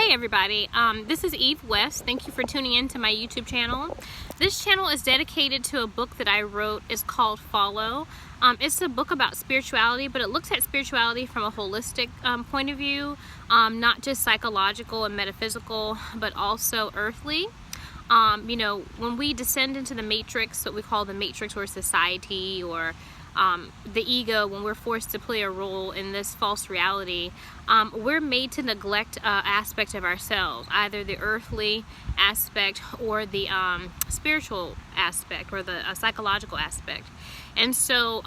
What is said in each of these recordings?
Hey everybody, this is Eve West. Thank you for tuning in to my YouTube channel. This channel is dedicated to a book that I wrote. It's called Follow. It's a book about spirituality, but it looks at spirituality from a holistic point of view, not just psychological and metaphysical, but also earthly. You know, when we descend into the matrix, what we call the matrix or society or the ego, when we're forced to play a role in this false reality, we're made to neglect aspect of ourselves, either the earthly aspect or the spiritual aspect or the psychological aspect. And so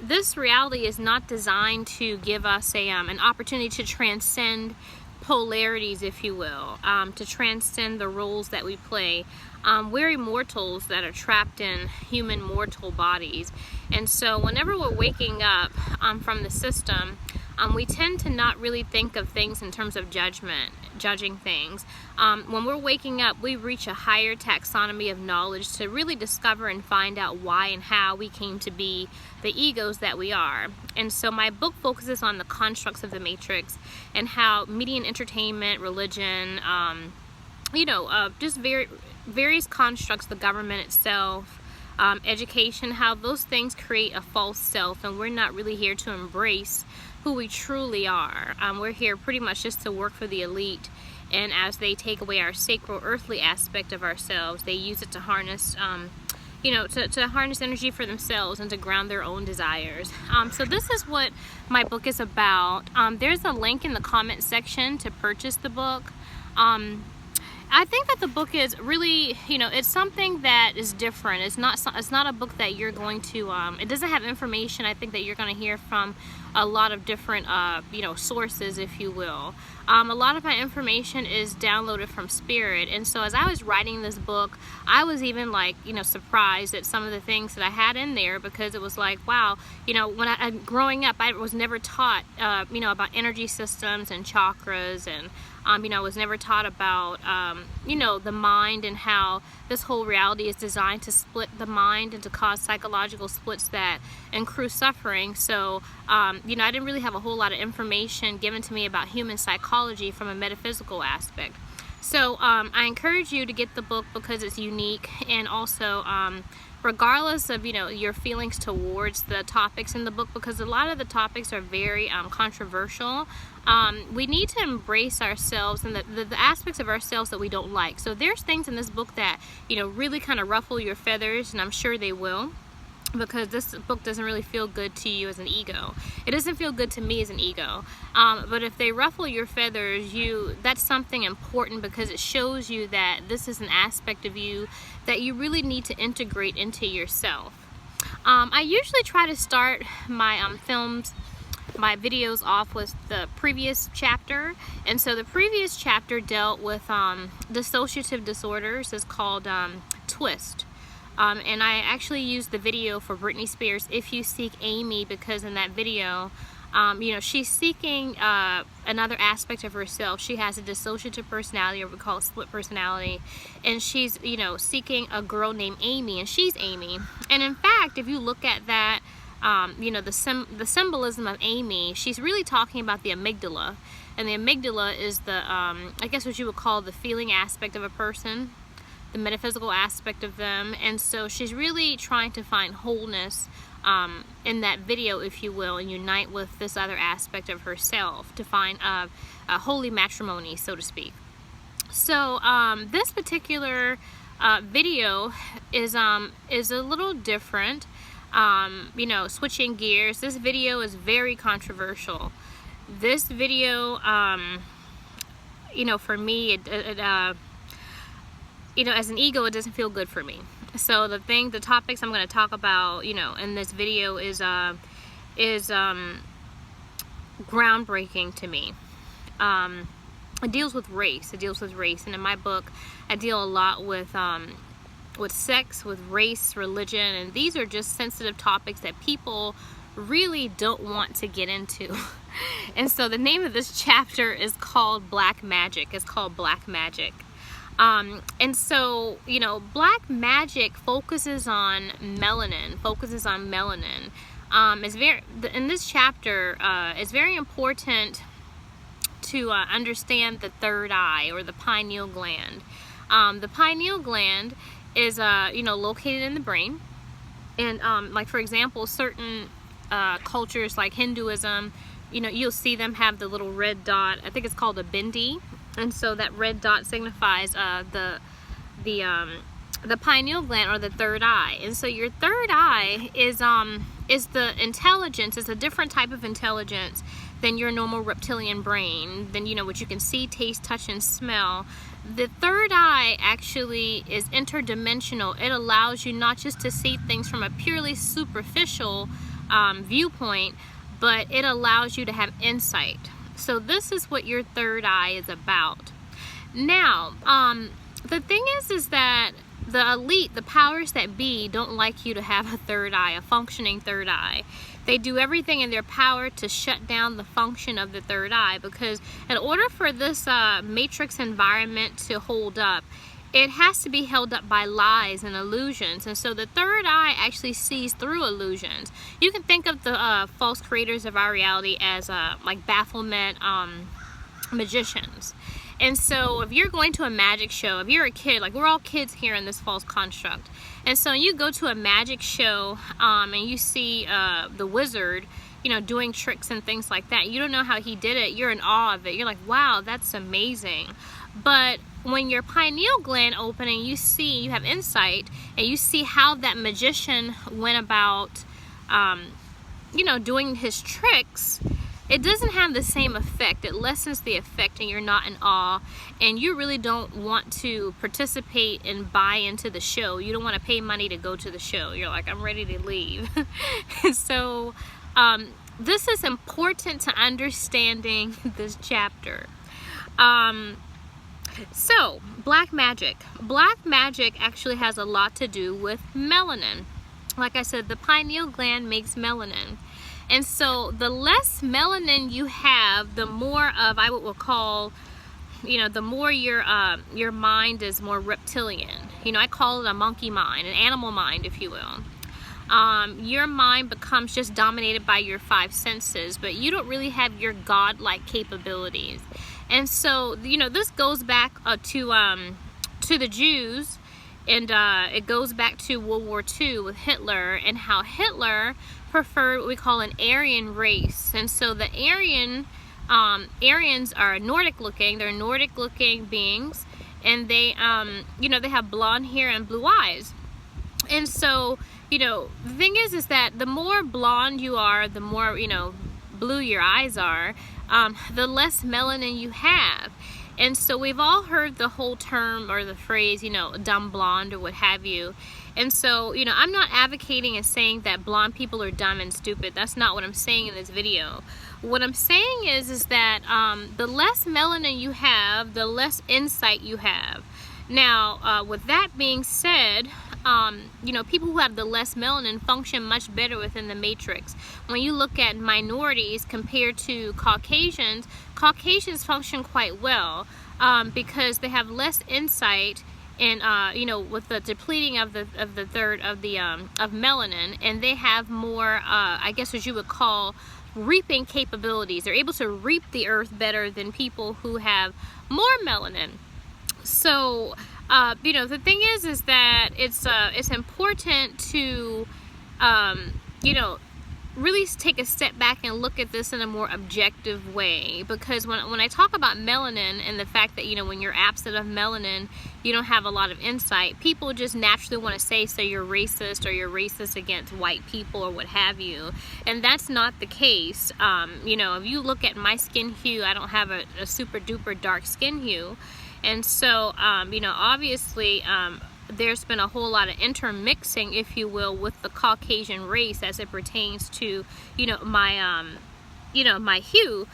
this reality is not designed to give us an opportunity to transcend polarities, if you will, to transcend the roles that we play. We're immortals that are trapped in human mortal bodies, and so whenever we're waking up from the system, we tend to not really think of things in terms of judging things. When we're waking up, we reach a higher taxonomy of knowledge to really discover and find out why and how we came to be the egos that we are. And so my book focuses on the constructs of the matrix and how media and entertainment, religion, just various constructs, the government itself, education, how those things create a false self, and we're not really here to embrace who we truly are. We're here pretty much just to work for the elite, and as they take away our sacral earthly aspect of ourselves, they use it to harness to harness energy for themselves and to ground their own desires. So this is what my book is about. There's a link in the comment section to purchase the book. I think that the book is really, it's something that is different. It's not a book that you're going to, it doesn't have information I think that you're going to hear from a lot of different, sources, if you will. A lot of my information is downloaded from Spirit, and so as I was writing this book, I was even surprised at some of the things that I had in there, because it was like, wow, when growing up, I was never taught, about energy systems and chakras, and I was never taught about, the mind and how this whole reality is designed to split the mind and to cause psychological splits that accrue suffering. So, I didn't really have a whole lot of information given to me about human psychology from a metaphysical aspect. So, I encourage you to get the book because it's unique, and also, regardless of your feelings towards the topics in the book, because a lot of the topics are very controversial. We need to embrace ourselves and the aspects of ourselves that we don't like. So there's things in this book that really kind of ruffle your feathers, and I'm sure they will, because this book doesn't really feel good to you as an ego. It doesn't feel good to me as an ego. But if they ruffle your feathers, that's something important, because it shows you that this is an aspect of you that you really need to integrate into yourself. I usually try to start my my videos off with the previous chapter, and so the previous chapter dealt with dissociative disorders. It's called Twist. And I actually used the video for Britney Spears' If You Seek Amy, because in that video, she's seeking another aspect of herself. She has a dissociative personality, or we call it split personality, and she's, seeking a girl named Amy, and she's Amy. And in fact, if you look at that, the symbolism of Amy, she's really talking about the amygdala, and the amygdala is the, I guess what you would call the feeling aspect of a person, the metaphysical aspect of them. And so she's really trying to find wholeness in that video, if you will, and unite with this other aspect of herself to find a holy matrimony, so to speak. So this particular video is a little different. Switching gears, this video is very controversial. This video, for me, as an ego, it doesn't feel good for me. So the topics I'm going to talk about, in this video is groundbreaking to me. It deals with race. And in my book, I deal a lot with sex, with race, religion, and these are just sensitive topics that people really don't want to get into. And so the name of this chapter is called Black Magic. It's called Black Magic. And so, black magic focuses on melanin, in this chapter, it's very important to understand the third eye, or the pineal gland. The pineal gland is located in the brain, and like for example, certain cultures like Hinduism, you'll see them have the little red dot. I think it's called a bindi, and so that red dot signifies the pineal gland, or the third eye. And so your third eye is the intelligence, is a different type of intelligence than your normal reptilian brain, than what you can see, taste, touch, and smell. The third eye actually is interdimensional. It allows you not just to see things from a purely superficial viewpoint, but it allows you to have insight. So this is what your third eye is about. Now, the thing is that the elite, the powers that be, don't like you to have a third eye, a functioning third eye. They do everything in their power to shut down the function of the third eye, because in order for this matrix environment to hold up, it has to be held up by lies and illusions. And so the third eye actually sees through illusions. You can think of the false creators of our reality as like bafflement magicians. And so if you're going to a magic show, if you're a kid, like we're all kids here in this false construct, and so you go to a magic show and you see the wizard, doing tricks and things like that. You don't know how he did it. You're in awe of it. You're like, wow, that's amazing. But when your pineal gland open and you have insight, and you see how that magician went about, doing his tricks, it doesn't have the same effect. It lessens the effect, and you're not in awe, and you really don't want to participate and buy into the show. You don't want to pay money to go to the show. You're like, I'm ready to leave. So this is important to understanding this chapter. So black magic. Black magic actually has a lot to do with melanin. Like I said, the pineal gland makes melanin. And so the less melanin you have, the more of, I would call, the more your mind is more reptilian. I call it a monkey mind, an animal mind, if you will. Your mind becomes just dominated by your five senses, but you don't really have your godlike capabilities. And so, this goes back to the Jews, and it goes back to World War II with Hitler, and how Hitler preferred what we call an Aryan race. And so the Aryans are Nordic looking. They're Nordic looking beings, and they they have blonde hair and blue eyes. And so the thing is that the more blonde you are, the more blue your eyes are, the less melanin you have. And so we've all heard the whole term, or the phrase, dumb blonde, or what have you. And so, I'm not advocating and saying that blonde people are dumb and stupid. That's not what I'm saying in this video. What I'm saying is that the less melanin you have, the less insight you have. Now, with that being said, people who have the less melanin function much better within the matrix. When you look at minorities compared to Caucasians, Caucasians function quite well because they have less insight, and with the depleting of melanin, and they have more, I guess what you would call, reaping capabilities. They're able to reap the earth better than people who have more melanin. So the thing is that it's important to really take a step back and look at this in a more objective way, because when I talk about melanin and the fact that when you're absent of melanin, you don't have a lot of insight, people just naturally want to say, so you're racist, or you're racist against white people, or what have you. And that's not the case. If you look at my skin hue, I don't have a super duper dark skin hue. And so, obviously, there's been a whole lot of intermixing, if you will, with the Caucasian race as it pertains to, my hue.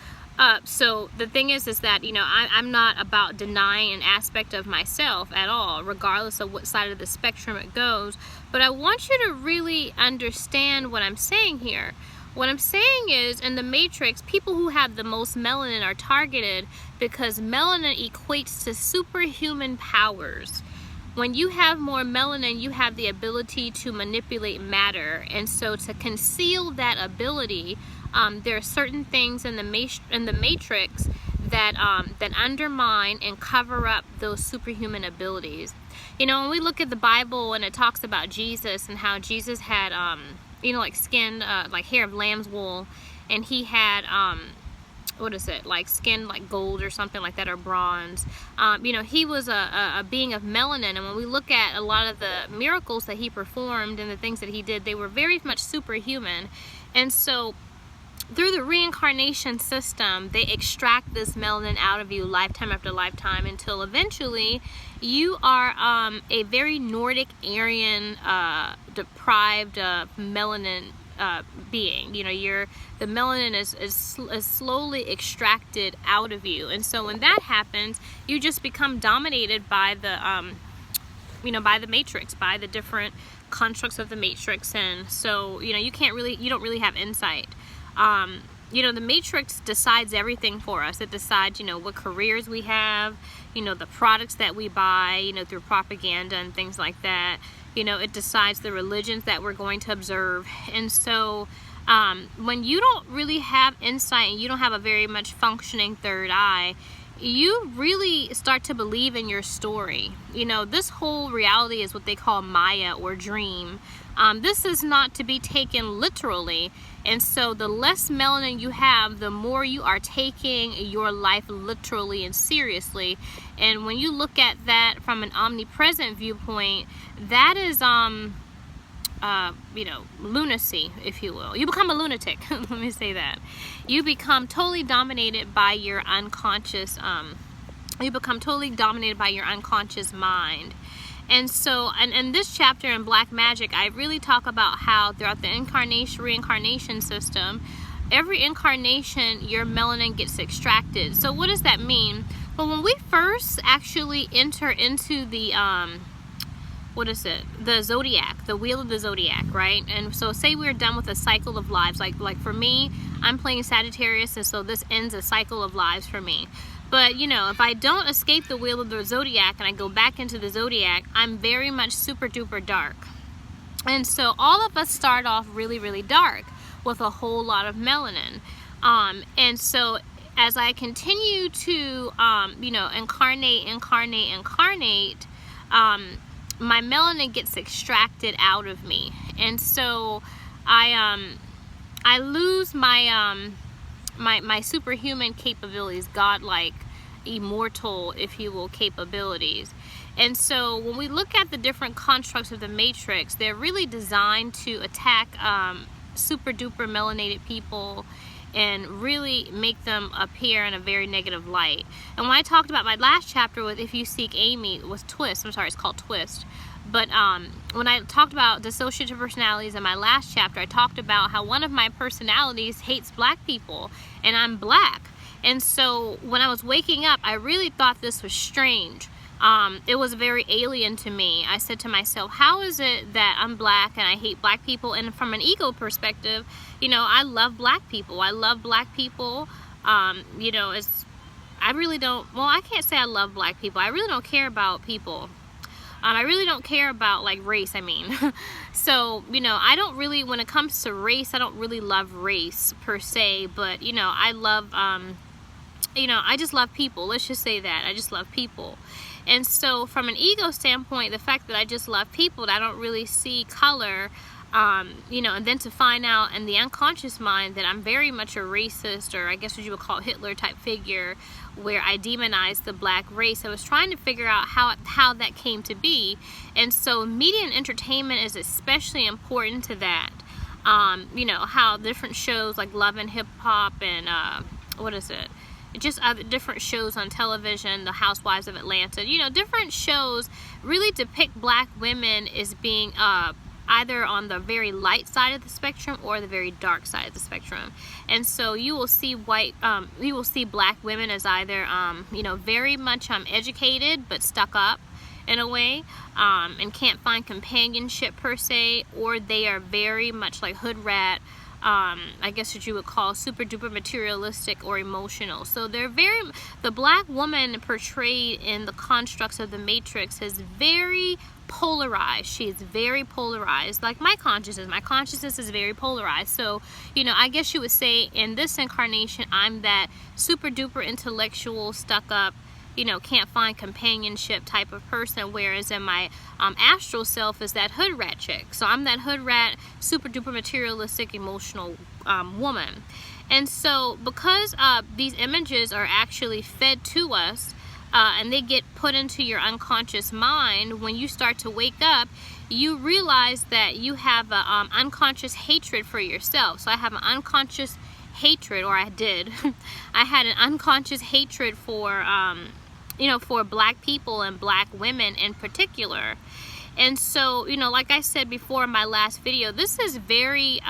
So the thing is that, I'm not about denying an aspect of myself at all, regardless of what side of the spectrum it goes. But I want you to really understand what I'm saying here. What I'm saying is, in the Matrix, people who have the most melanin are targeted because melanin equates to superhuman powers. When you have more melanin, you have the ability to manipulate matter. And so to conceal that ability, there are certain things in the Matrix that undermine and cover up those superhuman abilities. You know, when we look at the Bible and it talks about Jesus and how Jesus had, you know, like skin, like hair of lamb's wool, and he had, what is it, like skin like gold or something like that, or bronze. You know, he was a being of melanin, and when we look at a lot of the miracles that he performed and the things that he did, they were very much superhuman. And so through the reincarnation system, they extract this melanin out of you lifetime after lifetime until eventually you are a very Nordic, Aryan, deprived melanin being. You know, the melanin is slowly extracted out of you, and so when that happens, you just become dominated by the you know, by the matrix, by the different constructs of the matrix. And so, you know, you don't really have insight. You know, the matrix decides everything for us. It decides, you know, what careers we have, you know, the products that we buy, you know, through propaganda and things like that. You know, it decides the religions that we're going to observe. And so when you don't really have insight and you don't have a very much functioning third eye, you really start to believe in your story. You know, this whole reality is what they call Maya, or dream. This is not to be taken literally. And so the less melanin you have, the more you are taking your life literally and seriously. And when you look at that from an omnipresent viewpoint, that is, you know, lunacy, if you will. You become a lunatic. Let me say that. You become totally dominated by your unconscious, mind. And so, in this chapter in Black Magic, I really talk about how throughout the reincarnation system, every incarnation, your melanin gets extracted. So what does that mean? Well, when we first actually enter into the, the zodiac, the wheel of the zodiac, right? And so say we're done with a cycle of lives, like for me, I'm playing Sagittarius, and so this ends a cycle of lives for me. But, you know, if I don't escape the wheel of the zodiac and I go back into the zodiac, I'm very much super duper dark. And so all of us start off really, really dark with a whole lot of melanin. And so as I continue to, you know, incarnate, my melanin gets extracted out of me. And so I lose my my superhuman capabilities, godlike, immortal, if you will, capabilities. And so when we look at the different constructs of the matrix, they're really designed to attack super duper melanated people and really make them appear in a very negative light. And when I talked about my last chapter with If You Seek Amy, with Twist, I'm sorry, it's called Twist. But when I talked about dissociative personalities in my last chapter, I talked about how one of my personalities hates black people, and I'm black. And so when I was waking up, I really thought this was strange. It was very alien to me. I said to myself, how is it that I'm black and I hate black people? And from an ego perspective, you know, I love black people. I love black people. You know, I really don't, well, I can't say I love black people. I really don't care about people. I really don't care about, like, race, I mean. So, you know, I don't really, when it comes to race, I don't really love race per se, but, you know, I love, you know, I just love people. Let's just say that. I just love people. And so from an ego standpoint, the fact that I just love people, that I don't really see color, you know, and then to find out in the unconscious mind that I'm very much a racist, or I guess what you would call Hitler type figure, where I demonized the black race. I was trying to figure out how that came to be. And so media and entertainment is especially important to that. You know, how different shows like Love and Hip Hop and just other different shows on television, The Housewives of Atlanta, you know, different shows really depict black women as being either on the very light side of the spectrum or the very dark side of the spectrum. And so you will see black women as either, you know, very much educated but stuck up in a way, and can't find companionship per se, or they are very much like hood rat, I guess what you would call super duper materialistic or emotional. So the black woman portrayed in the constructs of the Matrix is very polarized. She is very polarized, like my consciousness is very polarized. So, you know, I guess you would say in this incarnation, I'm that super duper intellectual, stuck up, you know, can't find companionship type of person, whereas in my astral self is that hood rat chick. So I'm that hood rat, super duper materialistic, emotional woman. And so because these images are actually fed to us, and they get put into your unconscious mind, when you start to wake up, you realize that you have an unconscious hatred for yourself. So I have an unconscious hatred, or I did. I had an unconscious hatred for, you know, for black people and black women in particular. And so, you know, like I said before in my last video, this is very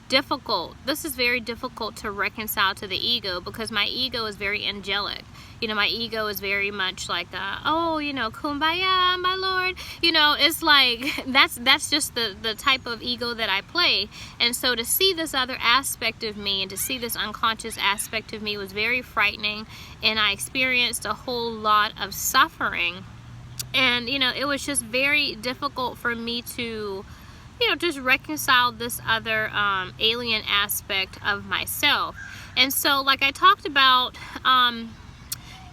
difficult. This is very difficult to reconcile to the ego, because my ego is very angelic. You know, my ego is very much like, oh, you know, kumbaya, my lord. You know, it's like, that's just the type of ego that I play. And so to see this other aspect of me and to see this unconscious aspect of me was very frightening. And I experienced a whole lot of suffering. And, you know, it was just very difficult for me to, you know, just reconcile this other alien aspect of myself. And so, like I talked about,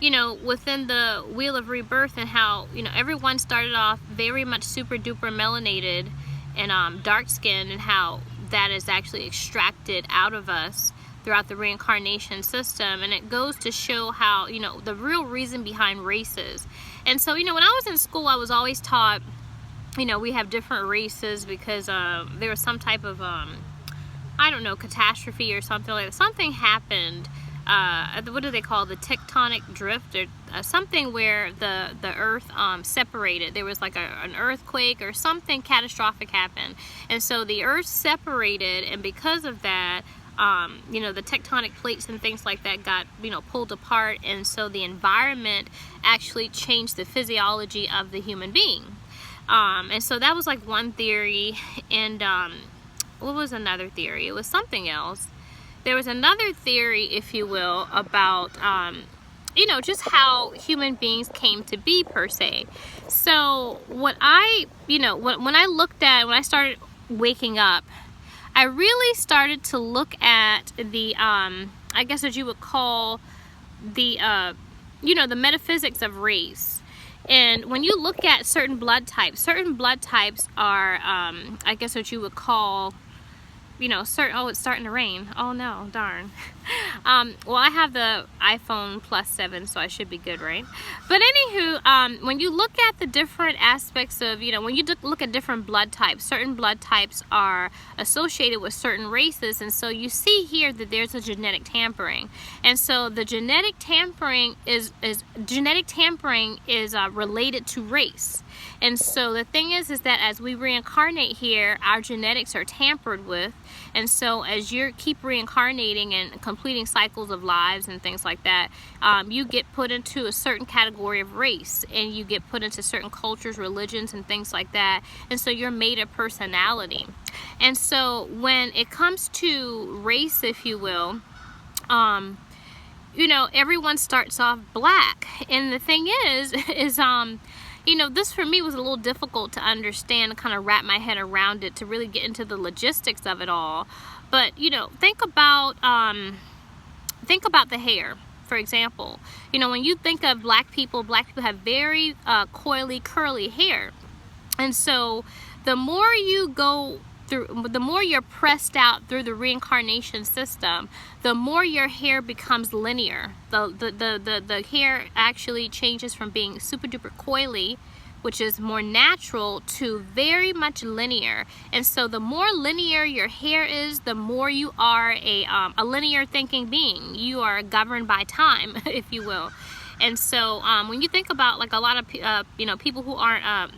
you know, within the Wheel of Rebirth, and how, you know, everyone started off very much super duper melanated and dark skinned, and how that is actually extracted out of us throughout the reincarnation system. And it goes to show how, you know, the real reason behind races. And so, you know, when I was in school, I was always taught, you know, we have different races because there was some type of, I don't know, catastrophe or something like that. Something happened. What do they call the tectonic drift, or something where the earth separated. There was like an earthquake or something catastrophic happened, and so the earth separated, and because of that, you know, the tectonic plates and things like that got, you know, pulled apart, and so the environment actually changed the physiology of the human being. And so that was like one theory. And what was another theory? It was something else. There was another theory, if you will, about, you know, just how human beings came to be, per se. So what I, you know, when I started waking up, I really started to look at the, I guess what you would call the, you know, the metaphysics of race. And when you look at certain blood types are, I guess what you would call, you know, oh, it's starting to rain. Oh no, darn. Well, I have the iPhone Plus 7, so I should be good, right? But anywho, when you look at the different aspects of, you know, when you look at different blood types, certain blood types are associated with certain races, and so you see here that there's a genetic tampering. And so the genetic tampering is related to race. And so the thing is that as we reincarnate here, our genetics are tampered with. And so as you keep reincarnating and completing cycles of lives and things like that, you get put into a certain category of race, and you get put into certain cultures, religions, and things like that. And so you're made a personality. And so when it comes to race, if you will, you know, everyone starts off black. And the thing is you know, this for me was a little difficult to understand, kind of wrap my head around it, to really get into the logistics of it all. But, you know, think about the hair, for example. You know, when you think of black people have very coily, curly hair. And so the more you go through, the more you're pressed out through the reincarnation system, the more your hair becomes linear. The hair actually changes from being super duper coily, which is more natural, to very much linear. And so the more linear your hair is, the more you are a linear thinking being. You are governed by time, if you will. And so when you think about like a lot of you know, people who aren't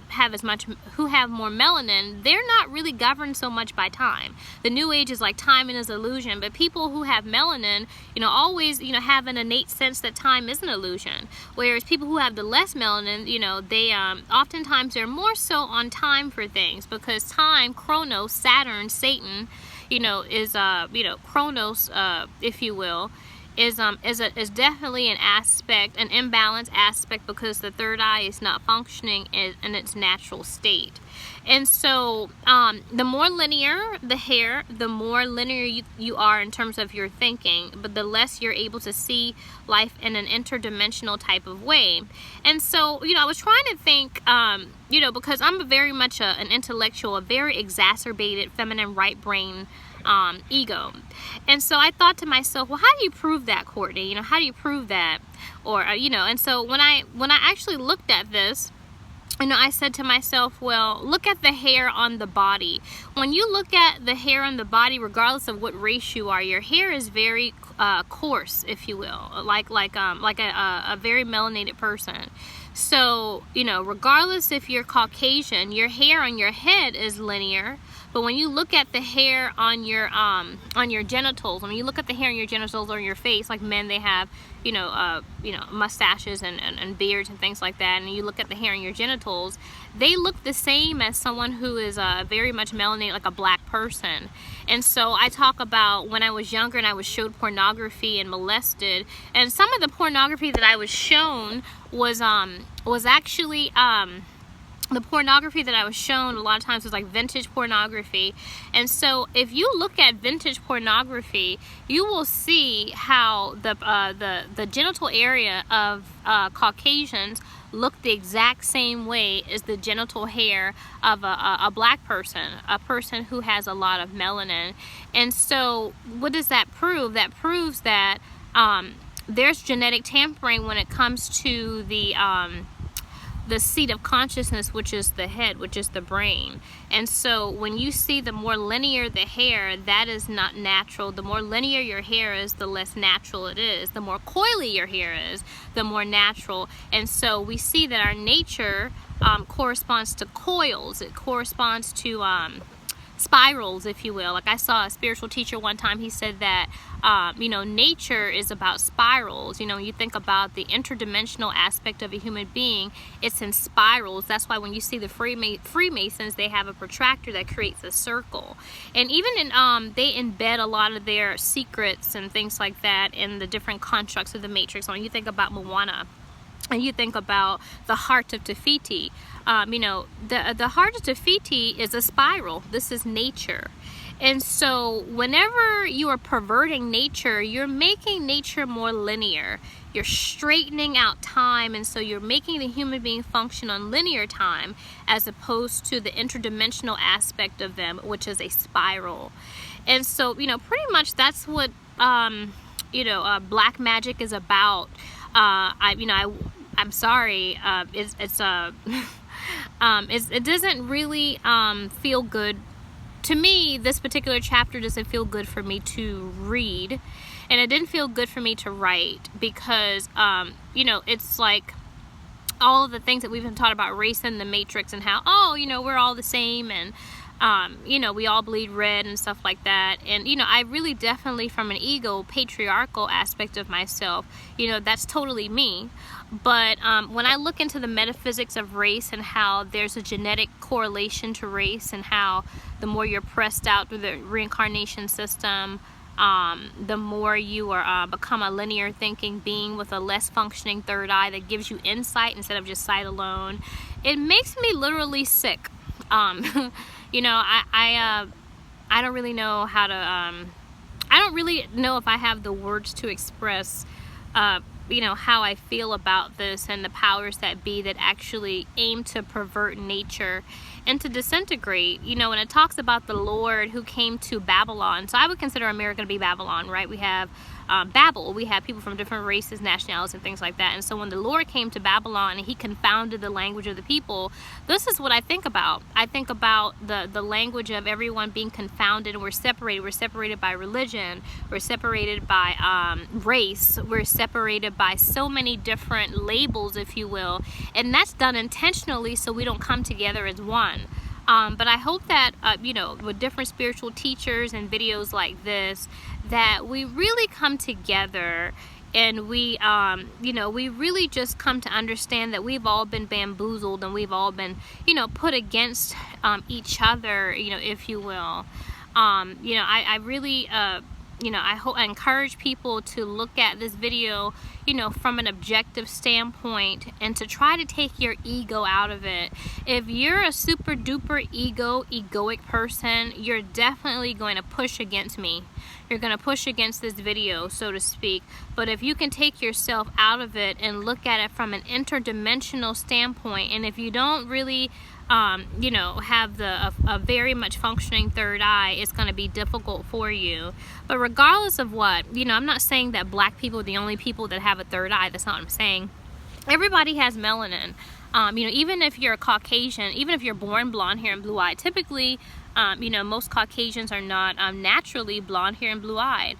who have more melanin, they're not really governed so much by time. The new age is like time is illusion, but people who have melanin, you know, always, you know, have an innate sense that time is an illusion. Whereas people who have the less melanin, you know, they oftentimes they're more so on time for things, because time, Chronos, Saturn, Satan, Chronos, if you will, is definitely an aspect, an imbalanced aspect, because the third eye is not functioning in its natural state. And so the more linear the hair, the more linear you are in terms of your thinking, but the less you're able to see life in an interdimensional type of way. And so, I was trying to think, because I'm very much an intellectual, a very exacerbated feminine right brain ego. And so I thought to myself, well, how do you prove that, Courtney? How do you prove that? Or, and so when I actually looked at this, I said to myself, well, look at the hair on the body. When you look at the hair on the body, regardless of what race you are, your hair is very coarse, if you will, like a very melanated person. So, regardless if you're Caucasian, your hair on your head is linear. But when you look at the hair on your genitals, when you look at the hair on your genitals or your face, like men, they have, mustaches and beards and things like that, and you look at the hair on your genitals, they look the same as someone who is very much melanated, like a black person. And so I talk about when I was younger and I was showed pornography and molested, and some of the pornography that I was shown was actually the pornography that I was shown a lot of times was like vintage pornography. And so if you look at vintage pornography, you will see how the genital area of Caucasians look the exact same way as the genital hair of a black person, a person who has a lot of melanin. And so what does that prove? That proves that there's genetic tampering when it comes to the seat of consciousness, which is the head, which is the brain. And so when you see the more linear the hair, that is not natural. The more linear your hair is, the less natural it is. The more coily your hair is, the more natural. And so we see that our nature corresponds to coils. It corresponds to spirals, if you will. Like I saw a spiritual teacher one time, he said that nature is about spirals. You think about the interdimensional aspect of a human being, it's in spirals. That's why when you see the Freemasons, they have a protractor that creates a circle. And even they embed a lot of their secrets and things like that in the different constructs of the Matrix. When you think about Moana, and you think about the heart of Tafiti, the heart of Tafiti is a spiral. This is nature. And so whenever you are perverting nature, you're making nature more linear. You're straightening out time, and so you're making the human being function on linear time as opposed to the interdimensional aspect of them, which is a spiral. And so, pretty much that's what, black magic is about. I'm sorry, it doesn't really feel good. To me, this particular chapter doesn't feel good for me to read, and it didn't feel good for me to write because, it's like all of the things that we've been taught about race and the Matrix and how, we're all the same, and we all bleed red and stuff like that. And, I really definitely, from an ego patriarchal aspect of myself, that's totally me. But when I look into the metaphysics of race and how there's a genetic correlation to race, and how the more you're pressed out through the reincarnation system, the more you are become a linear thinking being with a less functioning third eye that gives you insight instead of just sight alone, it makes me literally sick. I don't really know how to, I don't really know if I have the words to express, how I feel about this and the powers that be that actually aim to pervert nature and to disintegrate. When it talks about the Lord who came to Babylon, so I would consider America to be Babylon, right? We have Babel, we have people from different races, nationalities, and things like that. And so when the Lord came to Babylon and he confounded the language of the people, this is what I think about. I think about the language of everyone being confounded, and we're separated. We're separated by religion. We're separated by race. We're separated by so many different labels, if you will. And that's done intentionally so we don't come together as one. But I hope that, with different spiritual teachers and videos like this, that we really come together and we really just come to understand that we've all been bamboozled and we've all been, put against each other, if you will. You know, I really you know, I encourage people to look at this video, you know, from an objective standpoint, and to try to take your ego out of it. If you're a super duper egoic person, you're definitely going to push against me. You're going to push against this video, so to speak. But if you can take yourself out of it and look at it from an interdimensional standpoint, and if you don't really you know, have a very much functioning third eye, it's going to be difficult for you. But regardless of what, you know, I'm not saying that black people are the only people that have a third eye. That's not what I'm saying. Everybody has melanin. You know, even if you're a Caucasian, even if you're born blonde hair and blue eyed, typically, you know, most Caucasians are not naturally blonde hair and blue eyed.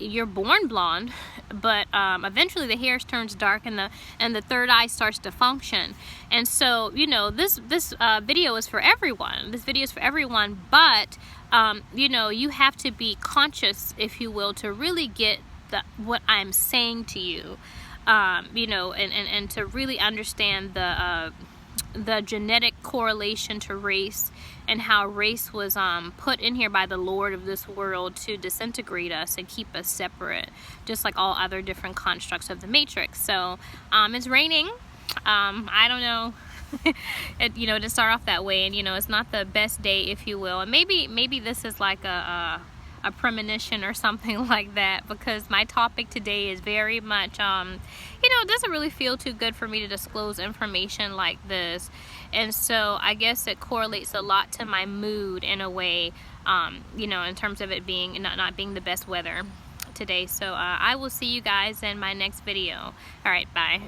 You're born blonde, but eventually the hair turns dark and the third eye starts to function. And so, you know, this video is for everyone. This video is for everyone, but you know, you have to be conscious, if you will, to really get what I'm saying to you. You know, and to really understand the genetic correlation to race, and how race was put in here by the Lord of this world to disintegrate us and keep us separate, just like all other different constructs of the Matrix. So it's raining. I don't know. You know, to start off that way, and you know, it's not the best day, if you will, and maybe this is like a premonition or something like that, because my topic today is very much you know, it doesn't really feel too good for me to disclose information like this. And so I guess it correlates a lot to my mood in a way, you know, in terms of it being not being the best weather today. So I will see you guys in my next video. All right, bye.